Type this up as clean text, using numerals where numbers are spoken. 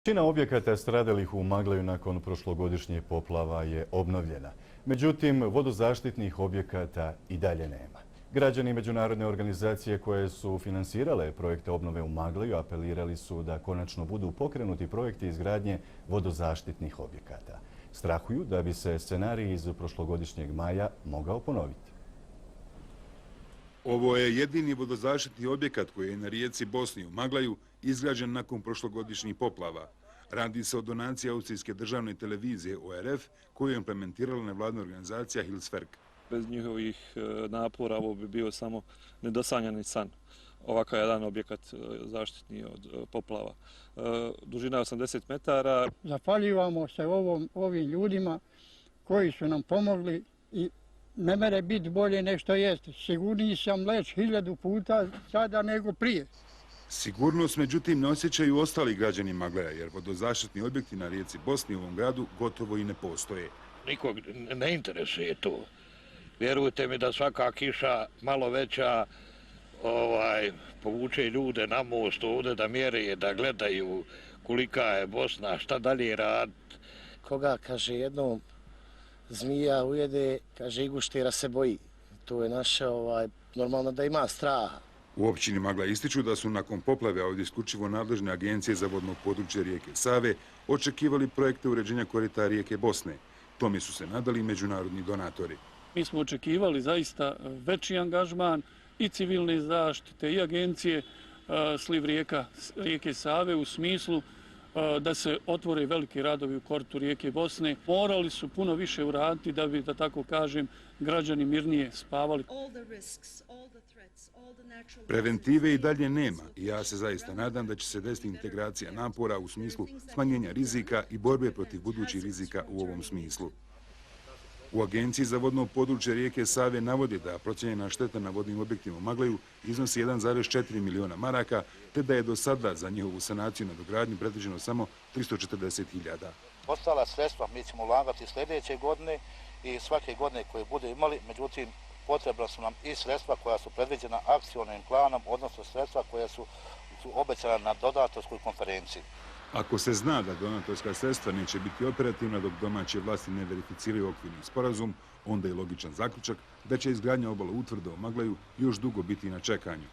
Većina objekata stradalih u Maglaju nakon prošlogodišnjih poplava je obnovljena. Međutim, vodozaštitnih objekata i dalje nema. Građani i međunarodne organizacije koje su finansirale projekte obnove u Maglaju apelirali su da konačno budu pokrenuti projekti izgradnje vodozaštitnih objekata. Strahuju da bi se scenarij iz prošlogodišnjeg maja mogao ponoviti. Ovo je jedini vodozaštitni objekat koji je na rijeci Bosni u Maglaju izgrađen nakon prošlogodišnjih poplava. Radi se o donaciji austrijske državne televizije ORF koju je implementirala nevladna organizacija Hilswerk. Bez njihovih napora ovo bi bio samo nedosanjani san. Ovakav jedan objekat zaštitni od poplava. Dužina je 80 metara. Zahvaljujemo se ovim ljudima koji su nam pomogli i ne mere biti bolje nego što jeste. Sigurniji sam leć 1000 puta sada nego prije. Sigurnost, međutim, ne osjećaju ostali građani Maglaja, jer vodozaštitni objekti na rijeci Bosni u ovom gradu gotovo i ne postoje. Nikog ne interesuje to. Vjerujte mi da svaka kiša malo veća povuče ljude na most ovdje da mjere, da gledaju kolika je Bosna, šta dalje raditi. Koga, kaže, jednom zmija ujede, kaže, i guštera se boji. To je naše, normalno da ima straha. U općini Magla ističu da su nakon poplave, a ovdje isključivo nadležne agencije za vodno područje rijeke Save, očekivali projekte uređenja korita rijeke Bosne. Tome su se nadali i međunarodni donatori. Mi smo očekivali zaista veći angažman i civilne zaštite i agencije sliv rijeke Save u smislu da se otvore veliki radovi u koritu rijeke Bosne. Morali su puno više uraditi da bi, da tako kažem, građani mirnije spavali. Preventive i dalje nema i ja se zaista nadam da će se desiti integracija napora u smislu smanjenja rizika i borbe protiv budućih rizika u ovom smislu. U Agenciji za vodno područje rijeke Save navode da procijenjena šteta na vodnim objektima u Maglaju iznosi 1,4 miliona maraka, te da je do sada za njihovu sanaciju na dogradnju predviđeno samo 340.000. Ostala sredstva mi ćemo ulagati sljedeće godine i svake godine koje bude imali, međutim potrebna su nam i sredstva koja su predviđena akcionim planom, odnosno sredstva koja su obećana na donatorskoj konferenciji. Ako se zna da donatorska sredstva neće biti operativna dok domaće vlasti ne verificiraju okvirni sporazum, onda je logičan zaključak da će izgradnja obale utvrda u Maglaju još dugo biti na čekanju.